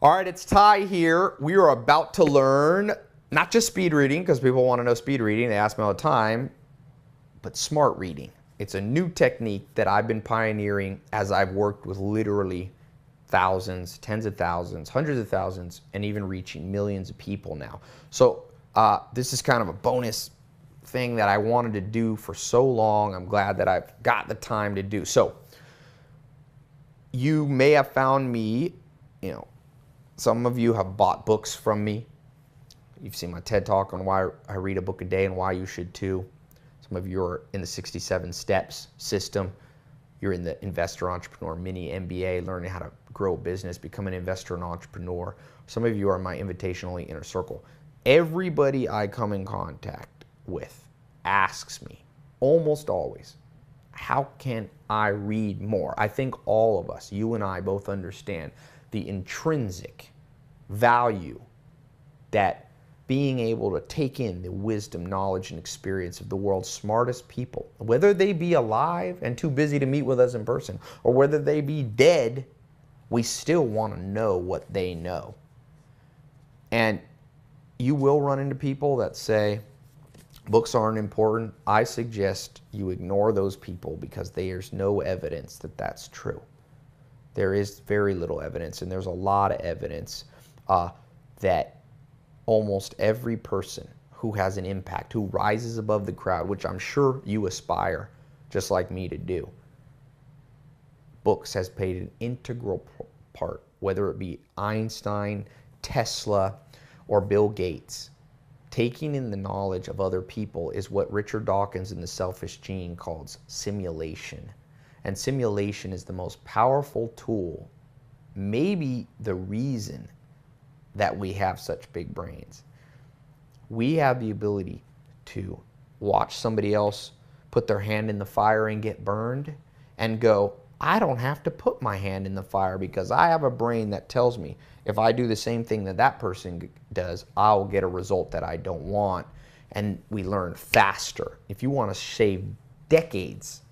All right, it's Tai here. We are about to learn not just speed reading, because people want to know speed reading, they ask me all the time, but smart reading. It's a new technique that I've been pioneering as I've worked with literally thousands, tens of thousands, hundreds of thousands, and even reaching millions of people now. So this is kind of a bonus thing that I wanted to do for so long. I'm glad that I've got the time to do. So you may have found me, some of you have bought books from me. You've seen my TED Talk on why I read a book a day and why you should too. Some of you are in the 67 steps system. You're in the investor entrepreneur mini MBA, learning how to grow a business, become an investor and entrepreneur. Some of you are in my invitational inner circle. Everybody I come in contact with asks me almost always, how can I read more? I think all of us, you and I, both understand the intrinsic value that being able to take in the wisdom, knowledge, and experience of the world's smartest people, whether they be alive and too busy to meet with us in person, or whether they be dead, we still want to know what they know. And you will run into people that say, books aren't important. I suggest you ignore those people because there's no evidence that that's true. There is very little evidence, and there's a lot of evidence that almost every person who has an impact, who rises above the crowd, which I'm sure you aspire, just like me, to do, books has played an integral part, whether it be Einstein, Tesla, or Bill Gates. Taking in the knowledge of other people is what Richard Dawkins in The Selfish Gene calls simulation. And simulation is the most powerful tool, maybe the reason that we have such big brains. We have the ability to watch somebody else put their hand in the fire and get burned and go, I don't have to put my hand in the fire because I have a brain that tells me if I do the same thing that that person does, I'll get a result that I don't want. And we learn faster. If you want to shave decades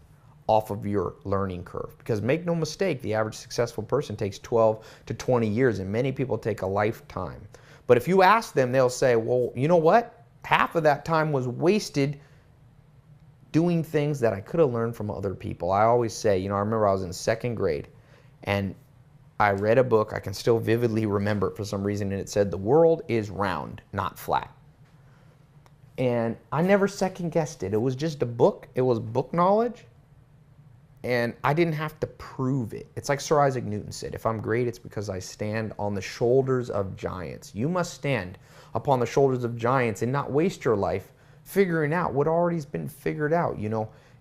off of your learning curve, because make no mistake, the average successful person takes 12 to 20 years, and many people take a lifetime. But if you ask them, they'll say, well, you know what? Half of that time was wasted doing things that I could have learned from other people. I always say, I remember I was in second grade, and I read a book, I can still vividly remember it for some reason, and it said, the world is round, not flat. And I never second guessed it. It was just a book. It was book knowledge. And I didn't have to prove it. It's like Sir Isaac Newton said, if I'm great, it's because I stand on the shoulders of giants. You must stand upon the shoulders of giants and not waste your life figuring out what already's been figured out.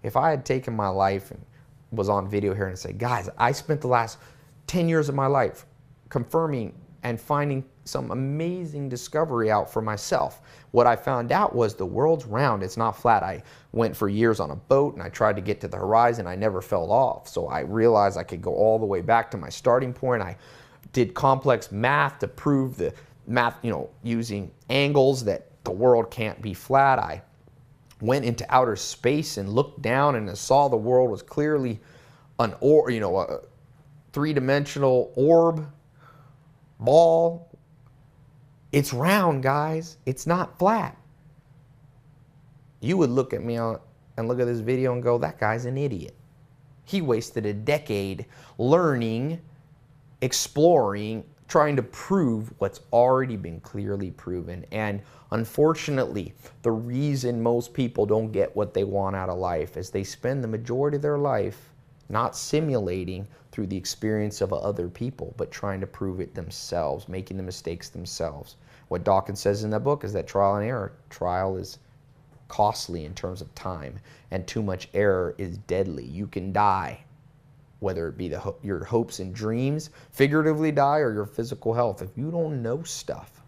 If I had taken my life and was on video here and said, guys, I spent the last 10 years of my life confirming and finding some amazing discovery out for myself. What I found out was the world's round, it's not flat. I went for years on a boat and I tried to get to the horizon. I never fell off. So I realized I could go all the way back to my starting point. I did complex math to prove the math, using angles that the world can't be flat. I went into outer space and looked down and I saw the world was clearly a three-dimensional orb, ball. It's round, guys. It's not flat. You would look at me and look at this video and go, that guy's an idiot. He wasted a decade learning, exploring, trying to prove what's already been clearly proven. And unfortunately, the reason most people don't get what they want out of life is they spend the majority of their life not simulating through the experience of other people, but trying to prove it themselves, making the mistakes themselves. What Dawkins says in that book is that trial and error. Trial is costly in terms of time, and too much error is deadly. You can die, whether it be your hopes and dreams, figuratively die, or your physical health. If you don't know stuff,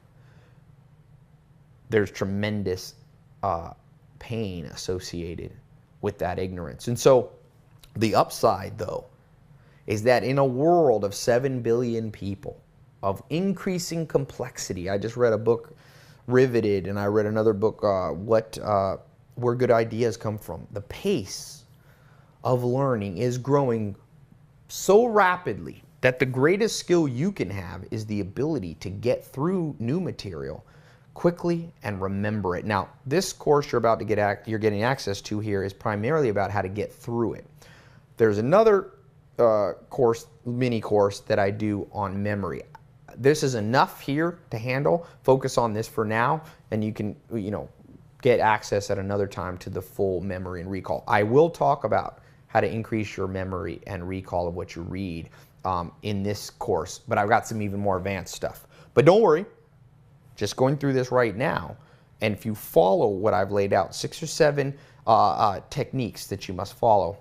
there's tremendous pain associated with that ignorance. And so the upside, though, is that in a world of 7 billion people, of increasing complexity, I just read a book, Riveted, and I read another book, Where Good Ideas Come From. The pace of learning is growing so rapidly that the greatest skill you can have is the ability to get through new material quickly and remember it. Now, this course you're getting access to here is primarily about how to get through it. There's another mini course that I do on memory. This is enough here to handle. Focus on this for now, and you can, get access at another time to the full memory and recall. I will talk about how to increase your memory and recall of what you read in this course, but I've got some even more advanced stuff. But don't worry, just going through this right now, and if you follow what I've laid out, 6 or 7 techniques that you must follow,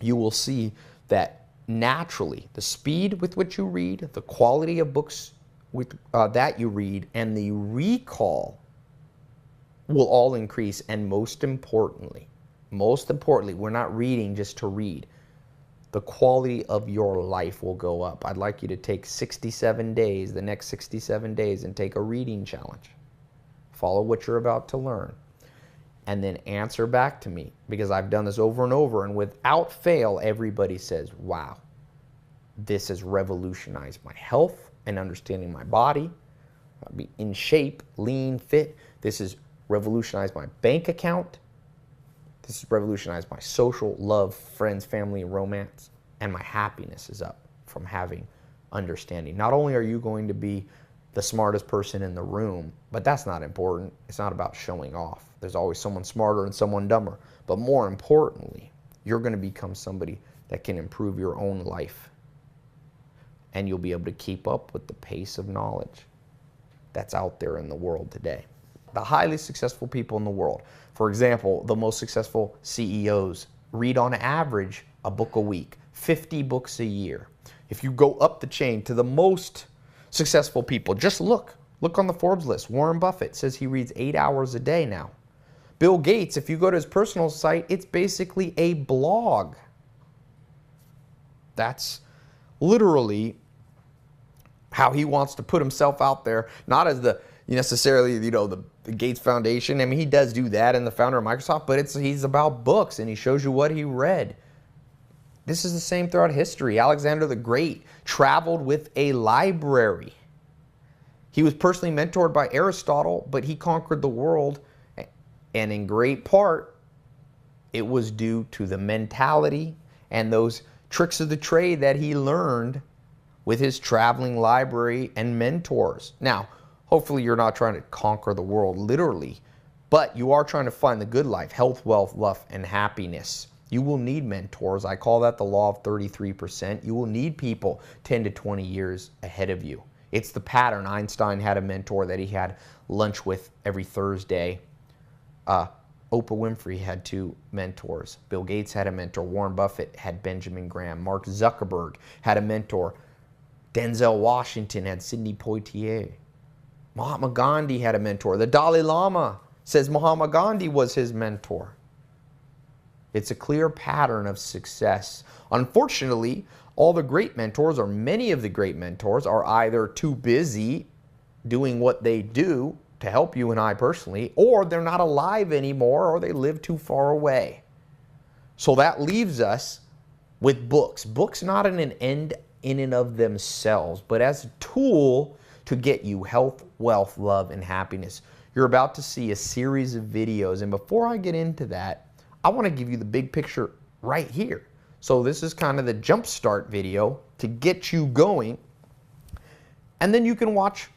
you will see that naturally the speed with which you read, the quality of books that you read, and the recall will all increase. And most importantly, we're not reading just to read. The quality of your life will go up. I'd like you to take 67 days, the next 67 days, and take a reading challenge. Follow what you're about to learn, and then answer back to me, because I've done this over and over, and without fail, everybody says, wow, this has revolutionized my health and understanding my body. I'll be in shape, lean, fit. This has revolutionized my bank account. This has revolutionized my social, love, friends, family, and romance. And my happiness is up from having understanding. Not only are you going to be the smartest person in the room, but that's not important. It's not about showing off. There's always someone smarter and someone dumber. But more importantly, you're going to become somebody that can improve your own life. And you'll be able to keep up with the pace of knowledge that's out there in the world today. The highly successful people in the world, for example, the most successful CEOs read on average a book a week, 50 books a year. If you go up the chain to the most successful people, just look on the Forbes list. Warren Buffett says he reads 8 hours a day now. Bill Gates, if you go to his personal site, it's basically a blog. That's literally how he wants to put himself out there, not as the necessarily, the Gates Foundation. I mean, he does do that, and the founder of Microsoft, but he's about books, and he shows you what he read. This is the same throughout history. Alexander the Great traveled with a library. He was personally mentored by Aristotle, but he conquered the world, and in great part, it was due to the mentality and those tricks of the trade that he learned with his traveling library and mentors. Now, hopefully you're not trying to conquer the world literally, but you are trying to find the good life, health, wealth, love, and happiness. You will need mentors. I call that the law of 33%. You will need people 10 to 20 years ahead of you. It's the pattern. Einstein had a mentor that he had lunch with every Thursday. Oprah Winfrey had 2 mentors. Bill Gates had a mentor. Warren Buffett had Benjamin Graham. Mark Zuckerberg had a mentor. Denzel Washington had Sidney Poitier. Mahatma Gandhi had a mentor. The Dalai Lama says Mahatma Gandhi was his mentor. It's a clear pattern of success. Unfortunately, all the great mentors, or many of the great mentors, are either too busy doing what they do to help you and I personally, or they're not alive anymore, or they live too far away. So that leaves us with books. Books not an end in and of themselves, but as a tool to get you health, wealth, love, and happiness. You're about to see a series of videos, and before I get into that, I want to give you the big picture right here. So this is kind of the jumpstart video to get you going, and then you can watch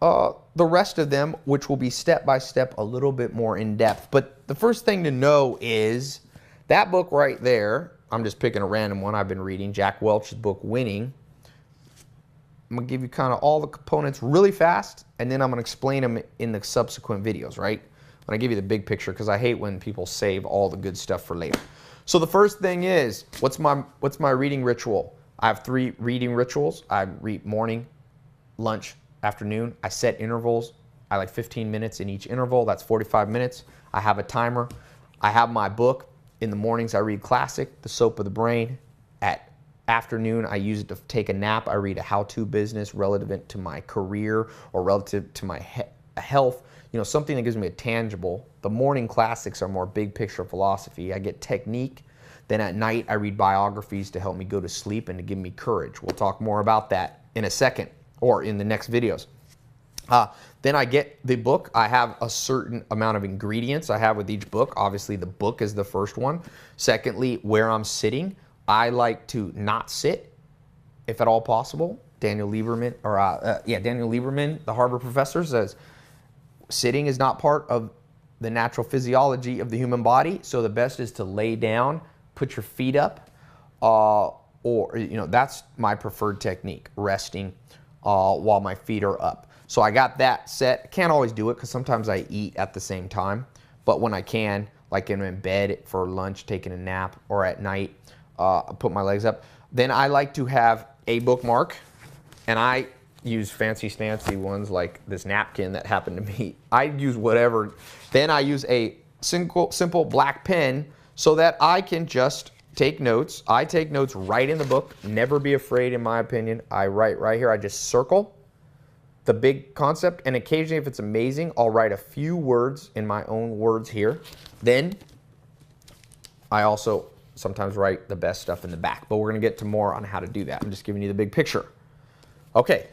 the rest of them, which will be step by step, a little bit more in depth. But the first thing to know is that book right there, I'm just picking a random one I've been reading, Jack Welch's book, Winning. I'm going to give you kind of all the components really fast, and then I'm going to explain them in the subsequent videos, right? When I give you the big picture, because I hate when people save all the good stuff for later. So the first thing is, what's my reading ritual? I have 3 reading rituals. I read morning, lunch, afternoon. I set intervals. I like 15 minutes in each interval. That's 45 minutes. I have a timer. I have my book. In the mornings, I read classic, The Soap of the Brain. At afternoon, I use it to take a nap. I read a how-to business relevant to my career or relative to my health. Something that gives me a tangible. The morning classics are more big picture philosophy. I get technique. Then at night, I read biographies to help me go to sleep and to give me courage. We'll talk more about that in a second or in the next videos. Then I get the book. I have a certain amount of ingredients I have with each book. Obviously, the book is the first one. Secondly, where I'm sitting, I like to not sit, if at all possible. Daniel Lieberman, the Harvard professor, says sitting is not part of the natural physiology of the human body. So the best is to lay down, put your feet up, or that's my preferred technique, resting while my feet are up. So I got that set. I can't always do it because sometimes I eat at the same time. But when I can, like I'm in bed for lunch, taking a nap, or at night, I put my legs up. Then I like to have a bookmark, and I use fancy ones like this napkin that happened to me. I use whatever. Then I use a simple black pen so that I can just take notes. I take notes right in the book. Never be afraid, in my opinion. I write right here. I just circle the big concept, and occasionally, if it's amazing, I'll write a few words in my own words here. Then I also sometimes write the best stuff in the back, but we're going to get to more on how to do that. I'm just giving you the big picture. Okay,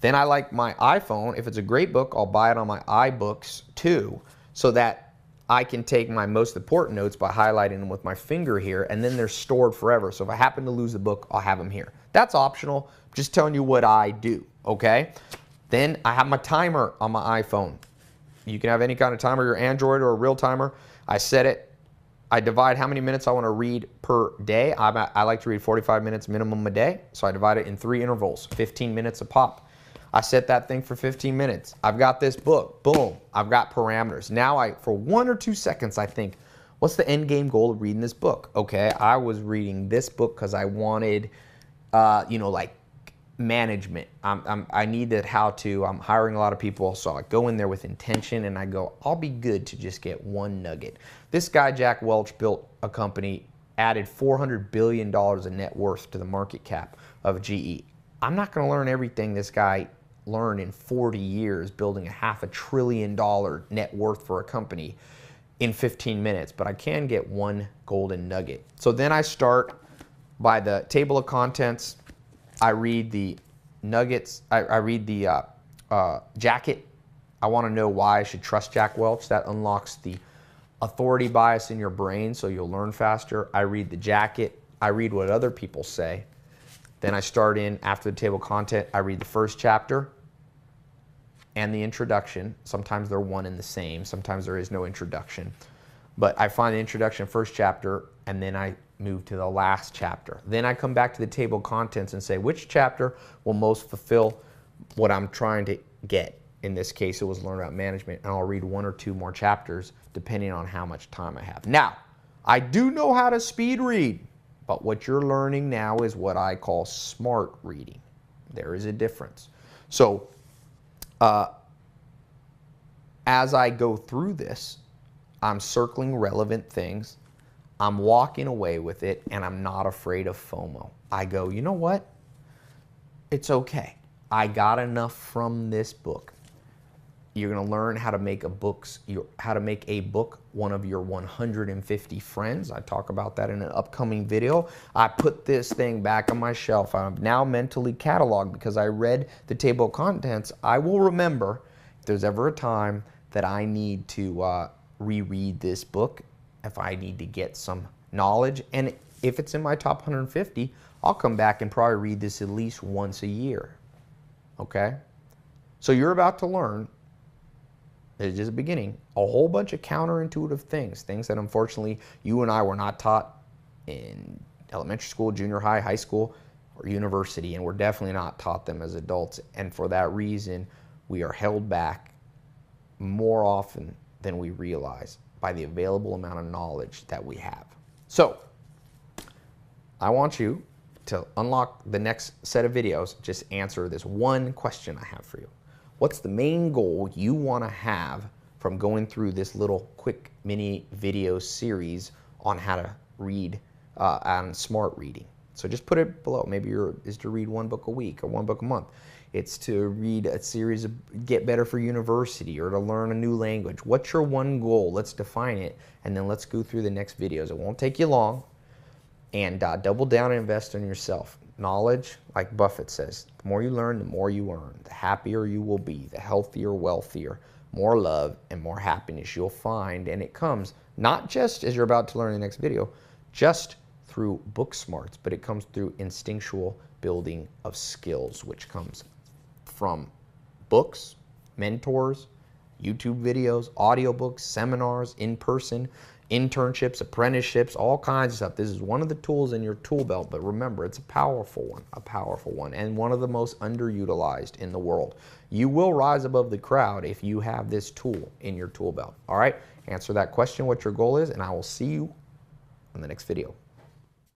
then I like my iPhone. If it's a great book, I'll buy it on my iBooks too, so that I can take my most important notes by highlighting them with my finger here, and then they're stored forever. So if I happen to lose the book, I'll have them here. That's optional. Just telling you what I do, okay? Then I have my timer on my iPhone. You can have any kind of timer, your Android or a real timer. I set it. I divide how many minutes I want to read per day. I like to read 45 minutes minimum a day, so I divide it in 3 intervals, 15 minutes a pop. I set that thing for 15 minutes. I've got this book. Boom. I've got parameters. Now for 1 or 2 seconds, I think, what's the end game goal of reading this book? Okay, I was reading this book because I wanted, like management. I needed I'm hiring a lot of people, so I go in there with intention and I go, I'll be good to just get one nugget. This guy, Jack Welch, built a company, added $400 billion in net worth to the market cap of GE. I'm not going to learn everything this guy learned in 40 years building a $500 billion net worth for a company in 15 minutes, but I can get one golden nugget. So then I start by the table of contents. I read the nuggets. I read the jacket. I want to know why I should trust Jack Welch. That unlocks the authority bias in your brain, so you'll learn faster. I read the jacket. I read what other people say. Then I start in, after the table of content, I read the first chapter and the introduction. Sometimes they're one and the same. Sometimes there is no introduction. But I find the introduction, first chapter, and then I move to the last chapter. Then I come back to the table of contents and say, which chapter will most fulfill what I'm trying to get? In this case, it was learn about management, and I'll read 1 or 2 more chapters depending on how much time I have. Now, I do know how to speed read, but what you're learning now is what I call smart reading. There is a difference. So, as I go through this, I'm circling relevant things. I'm walking away with it, and I'm not afraid of FOMO. I go, you know what? It's okay. I got enough from this book. You're going to learn how to make a book one of your 150 friends. I talk about that in an upcoming video. I put this thing back on my shelf. I'm now mentally cataloged because I read the table of contents. I will remember if there's ever a time that I need to reread this book, if I need to get some knowledge, and if it's in my top 150, I'll come back and probably read this at least once a year. Okay? So you're about to learn, it's just the beginning, a whole bunch of counterintuitive things that unfortunately you and I were not taught in elementary school, junior high, high school, or university, and we're definitely not taught them as adults. And for that reason, we are held back more often than we realize by the available amount of knowledge that we have. So, I want you to unlock the next set of videos. Just answer this one question I have for you. What's the main goal you want to have from going through this little quick mini video series on how to read on smart reading? So just put it below. Maybe is to read 1 book a week or 1 book a month. It's to read a series of Get Better for University or to learn a new language. What's your one goal? Let's define it, and then let's go through the next videos. It won't take you long. and double down and invest in yourself. Knowledge, like Buffett says, the more you learn, the more you earn. The happier you will be, the healthier, wealthier, more love and more happiness you'll find. And it comes not just, as you're about to learn in the next video, just through book smarts, but it comes through instinctual building of skills, which comes from books, mentors, YouTube videos, audiobooks, seminars, in-person, internships, apprenticeships, all kinds of stuff. This is one of the tools in your tool belt, but remember, it's a powerful one, and one of the most underutilized in the world. You will rise above the crowd if you have this tool in your tool belt. All right, answer that question, what your goal is, and I will see you in the next video.